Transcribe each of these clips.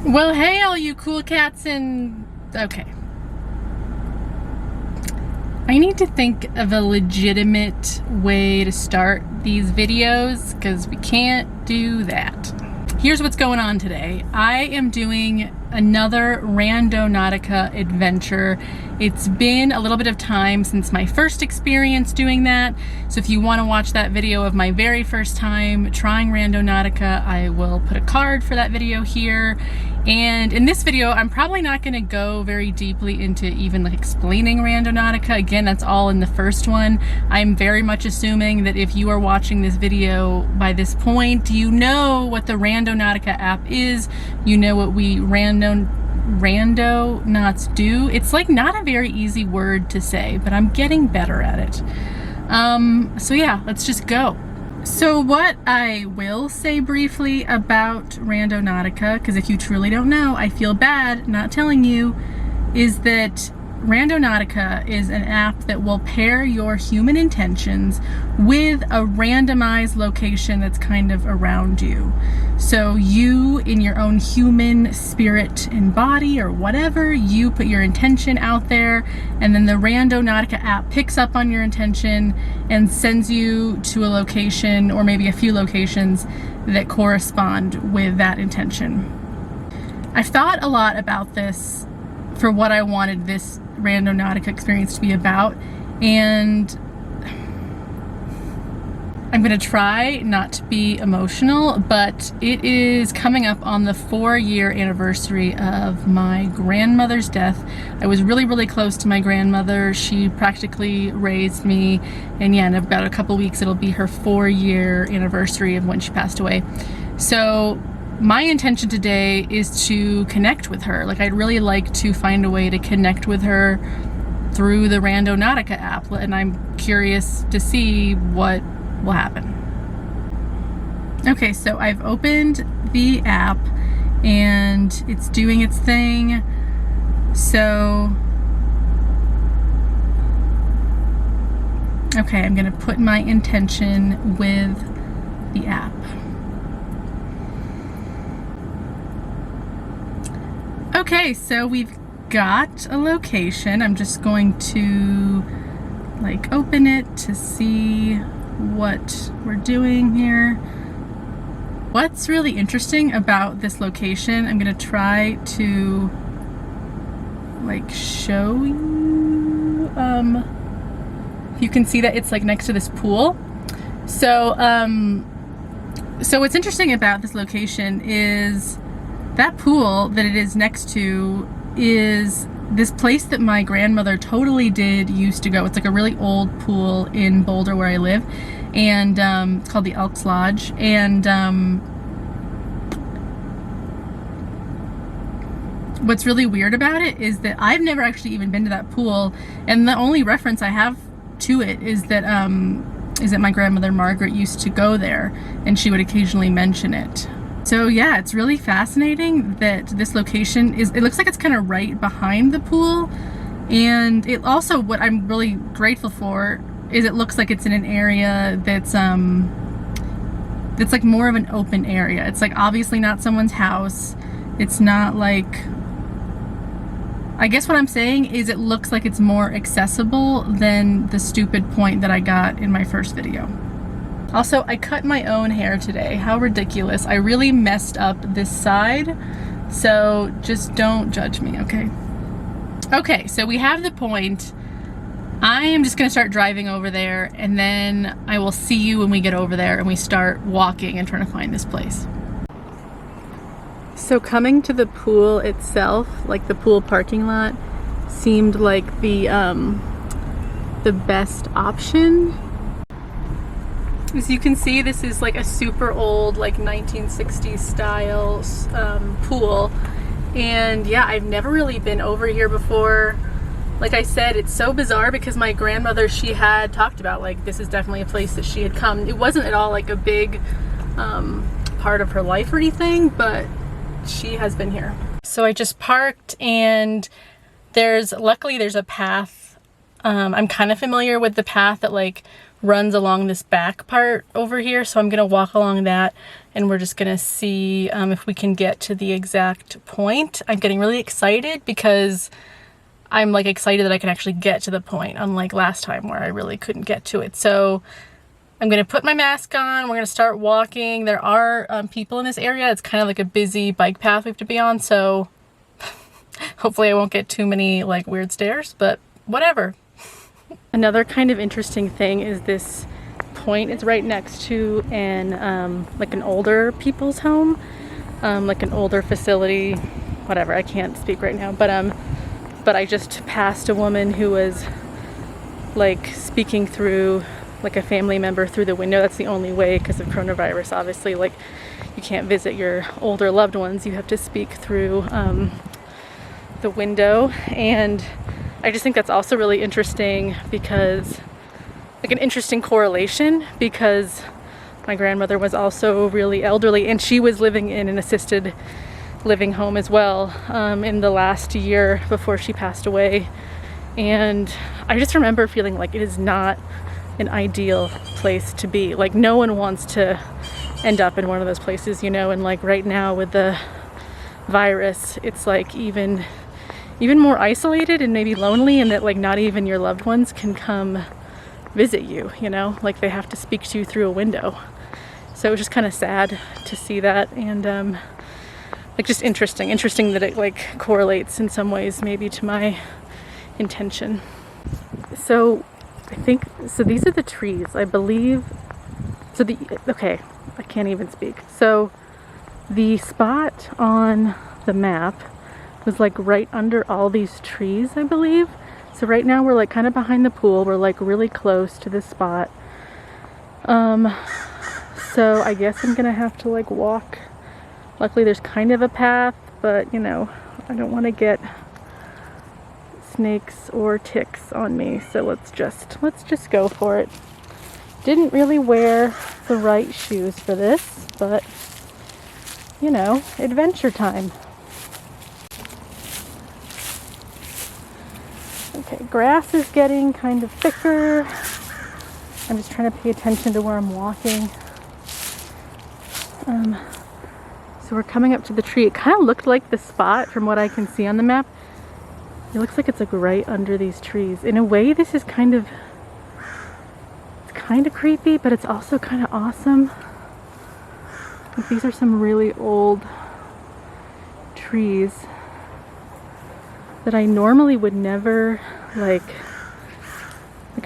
Well, hey, all you cool cats and... Okay. I need to think of a legitimate way to start these videos because we can't do that. Here's what's going on today. I am doing another Randonautica adventure. It's been a little bit of time since my first experience doing that. So if you want to watch that video of my very first time trying Randonautica, I will put a card for that video here. And in this video, I'm probably not going to go very deeply into even like explaining Randonautica. Again, that's all in the first one. I'm very much assuming that if you are watching this video by this point, you know what the Randonautica app is. You know what we randonauts do. It's like not a very easy word to say, but I'm getting better at it. So yeah, let's just go. So what I will say briefly about Randonautica, because if you truly don't know, I feel bad not telling you, is that Randonautica is an app that will pair your human intentions with a randomized location that's kind of around you. So you, in your own human spirit and body or whatever, you put your intention out there, and then the Randonautica app picks up on your intention and sends you to a location or maybe a few locations that correspond with that intention. I've thought a lot about this for what I wanted this Randonautica experience to be about, and I'm gonna try not to be emotional, but it is coming up on the 4-year anniversary of my grandmother's death. I was really close to my grandmother. She practically raised me, and yeah, in about a couple weeks it'll be her 4-year anniversary of when she passed away. So my intention today is to connect with her. Like, I'd really like to find a way to connect with her through the Randonautica app, and I'm curious to see what will happen. Okay, so I've opened the app and it's doing its thing. So, okay, I'm gonna put my intention with the app. Okay, so we've got a location. I'm just going to like open it to see what we're doing here. What's really interesting about this location, I'm gonna try to like show you, if you can see that it's like next to this pool. So what's interesting about this location is that pool that it is next to is this place that my grandmother totally did used to go. It's like a really old pool in Boulder where I live, and it's called the Elks Lodge. And what's really weird about it is that I've never actually even been to that pool, and the only reference I have to it is that my grandmother Margaret used to go there, and she would occasionally mention it. So yeah, it's really fascinating that this location is, it looks like it's kind of right behind the pool. And it also, what I'm really grateful for is it looks like it's in an area that's like more of an open area. It's like obviously not someone's house. It's not like, I guess what I'm saying is it looks like it's more accessible than the stupid point that I got in my first video. Also, I cut my own hair today. How ridiculous. I really messed up this side, so just don't judge me, okay? Okay, so we have the point. I am just gonna start driving over there, and then I will see you when we get over there and we start walking and trying to find this place. So coming to the pool itself, like the pool parking lot, seemed like the best option. As you can see, this is like a super old, like 1960s style pool. And yeah, I've never really been over here before. Like I said, it's so bizarre because my grandmother, she had talked about like, this is definitely a place that she had come. It wasn't at all like a big part of her life or anything, but she has been here. So I just parked, and luckily there's a path. I'm kind of familiar with the path that like runs along this back part over here. So I'm gonna walk along that and we're just gonna see if we can get to the exact point. I'm getting really excited because I'm like excited that I can actually get to the point, unlike last time where I really couldn't get to it. So I'm gonna put my mask on, we're gonna start walking. There are people in this area. It's kind of like a busy bike path we have to be on, so hopefully I won't get too many like weird stares, but whatever. Another kind of interesting thing is this point. It's right next to an like an older people's home, like an older facility, whatever. I can't speak right now, but I just passed a woman who was like speaking through like a family member through the window. That's the only way because of coronavirus, obviously. Like you can't visit your older loved ones. You have to speak through the window. And I just think that's also really interesting because like an interesting correlation, because my grandmother was also really elderly and she was living in an assisted living home as well in the last year before she passed away. And I just remember feeling like it is not an ideal place to be. Like no one wants to end up in one of those places, you know, and like right now with the virus, it's like even more isolated and maybe lonely, and that like not even your loved ones can come visit you, you know, like they have to speak to you through a window. So it was just kind of sad to see that, and like just interesting that it like correlates in some ways maybe to my intention. So I think, so these are the trees, I believe. So okay, I can't even speak. So the spot on the map was like right under all these trees, I believe. So right now we're like kind of behind the pool. We're like really close to this spot. So I guess I'm gonna have to like walk. Luckily there's kind of a path, but you know, I don't want to get snakes or ticks on me. So let's just go for it. Didn't really wear the right shoes for this, but you know, adventure time. Okay, grass is getting kind of thicker. I'm just trying to pay attention to where I'm walking. So we're coming up to the tree. It kind of looked like the spot from what I can see on the map. It looks like it's like right under these trees. In a way, this is kind of creepy, but it's also kind of awesome. Like, these are some really old trees that I normally would never like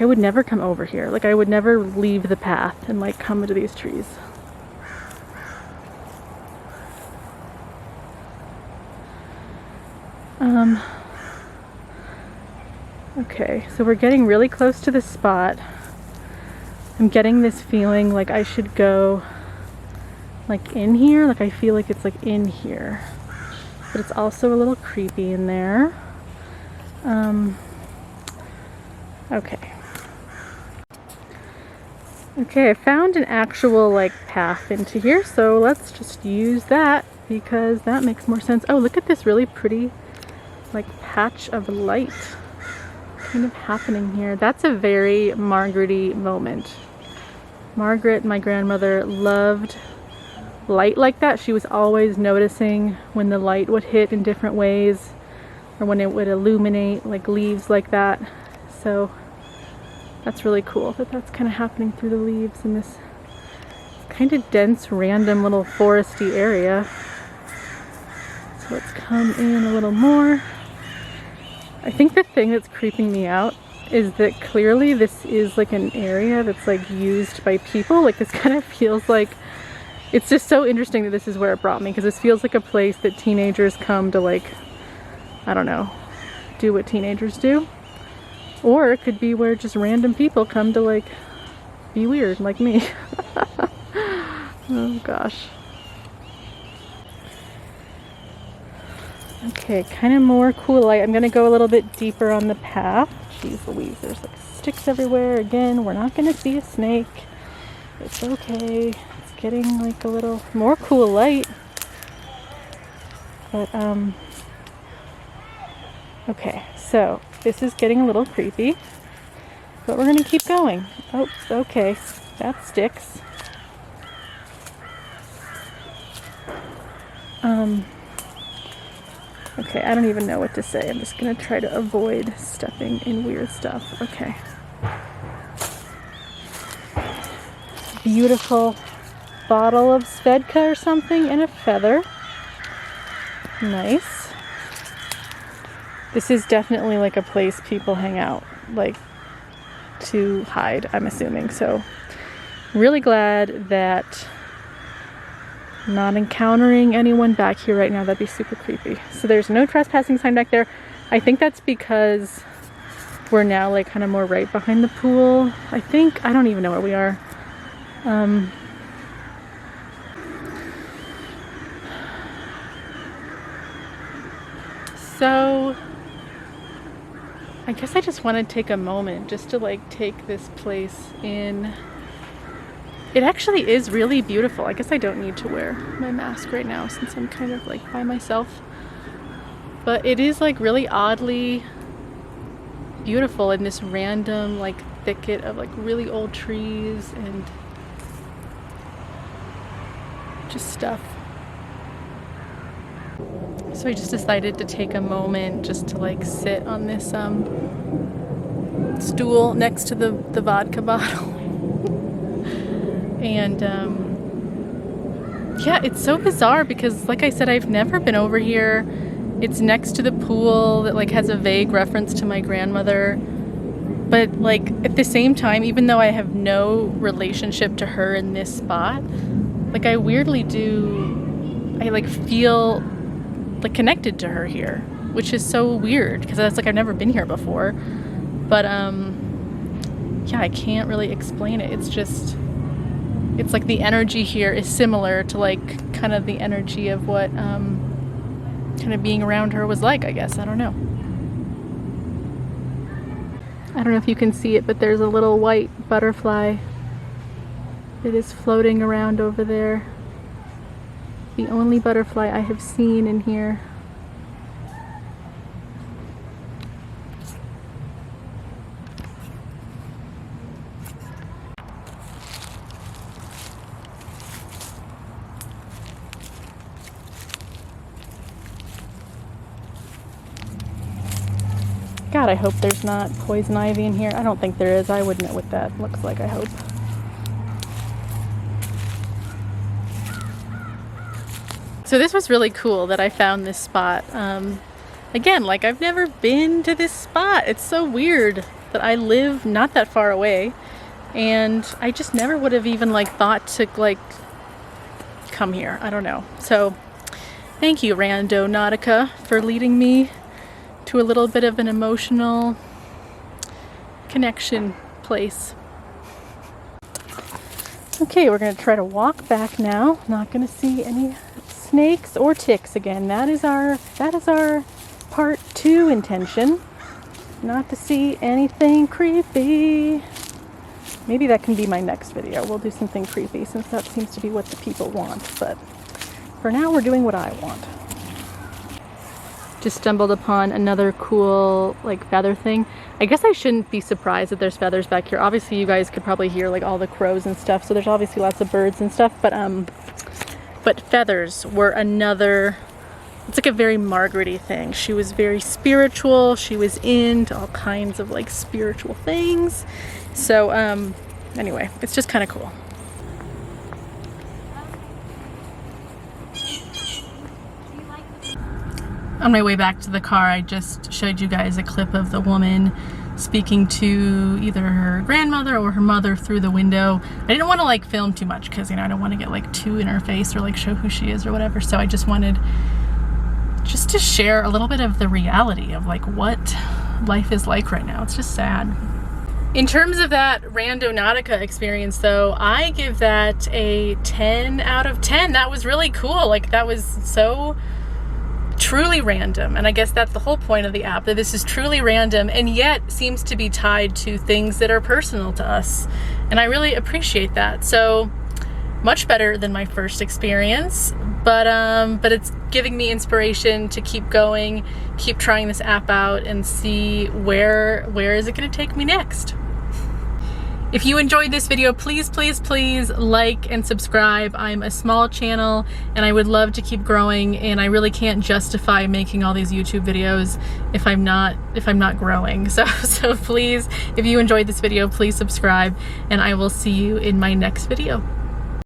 I would never come over here. Like I would never leave the path and like come to these trees. Okay, so we're getting really close to the spot. I'm getting this feeling like I should go like in here. Like I feel like it's like in here, but it's also a little creepy in there. Okay. Okay, I found an actual like path into here, so let's just use that because that makes more sense. Oh, look at this really pretty like patch of light kind of happening here. That's a very Margaret-y moment. Margaret, my grandmother, loved light like that. She was always noticing when the light would hit in different ways, or when it would illuminate like leaves like that. So that's really cool that that's kind of happening through the leaves in this kind of dense, random little foresty area. So let's come in a little more. I think the thing that's creeping me out is that clearly this is like an area that's like used by people. Like this kind of feels like, it's just so interesting that this is where it brought me, because this feels like a place that teenagers come to like, I don't know, do what teenagers do. Or it could be where just random people come to like be weird like me. Oh gosh. Okay, kind of more cool light. I'm gonna go a little bit deeper on the path. Jeez Louise, there's like sticks everywhere. Again, we're not gonna see a snake. It's okay. It's getting like a little more cool light. But okay, so this is getting a little creepy. But we're gonna keep going. Oh, okay, that sticks. Okay, I don't even know what to say. I'm just gonna try to avoid stepping in weird stuff. Okay. Beautiful bottle of Svedka or something and a feather. Nice. This is definitely like a place people hang out, like to hide, I'm assuming. So really glad that I'm not encountering anyone back here right now. That'd be super creepy. So there's no trespassing sign back there. I think that's because we're now like kind of more right behind the pool. I think, I don't even know where we are. So I guess I just want to take a moment just to like take this place in. It actually is really beautiful. I guess I don't need to wear my mask right now since I'm kind of like by myself. But it is like really oddly beautiful in this random like thicket of like really old trees and just stuff. So I just decided to take a moment just to like sit on this stool next to the vodka bottle. And yeah, it's so bizarre because like I said, I've never been over here. It's next to the pool that like has a vague reference to my grandmother. But like at the same time, even though I have no relationship to her in this spot, like I weirdly do, I like feel like connected to her here, which is so weird because that's like I've never been here before. But yeah, I can't really explain it. It's just, it's like the energy here is similar to like kind of the energy of what kind of being around her was like, I guess. I don't know. I don't know if you can see it, but there's a little white butterfly that is floating around over there. The only butterfly I have seen in here. God, I hope there's not poison ivy in here. I don't think there is. I would know what that looks like, I hope. So this was really cool that I found this spot. Again, like I've never been to this spot. It's so weird that I live not that far away and I just never would have even like thought to like come here. I don't know. So thank you, Randonautica, for leading me to a little bit of an emotional connection place. Okay, we're gonna try to walk back now. Not gonna see any snakes or ticks again. That is our part 2 intention. Not to see anything creepy. Maybe that can be my next video. We'll do something creepy since that seems to be what the people want. But for now, we're doing what I want. Just stumbled upon another cool like feather thing. I guess I shouldn't be surprised that there's feathers back here. Obviously you guys could probably hear like all the crows and stuff, so there's obviously lots of birds and stuff, but feathers were another, it's like a very Margaret-y thing. She was very spiritual. She was into all kinds of like spiritual things. So anyway, it's just kind of cool. On my way back to the car, I just showed you guys a clip of the woman speaking to either her grandmother or her mother through the window. I didn't want to like film too much because, you know, I don't want to get like too in her face or like show who she is or whatever. So I just wanted just to share a little bit of the reality of like what life is like right now. It's just sad. In terms of that Randonautica experience though, I give that a 10 out of 10. That was really cool. Like that was so truly random, and I guess that's the whole point of the app, that this is truly random and yet seems to be tied to things that are personal to us, and I really appreciate that. So much better than my first experience, but it's giving me inspiration to keep going, keep trying this app out and see where is it going to take me next. If you enjoyed this video, please, please, please like and subscribe. I'm a small channel and I would love to keep growing, and I really can't justify making all these YouTube videos if I'm not growing. So please, if you enjoyed this video, please subscribe, and I will see you in my next video.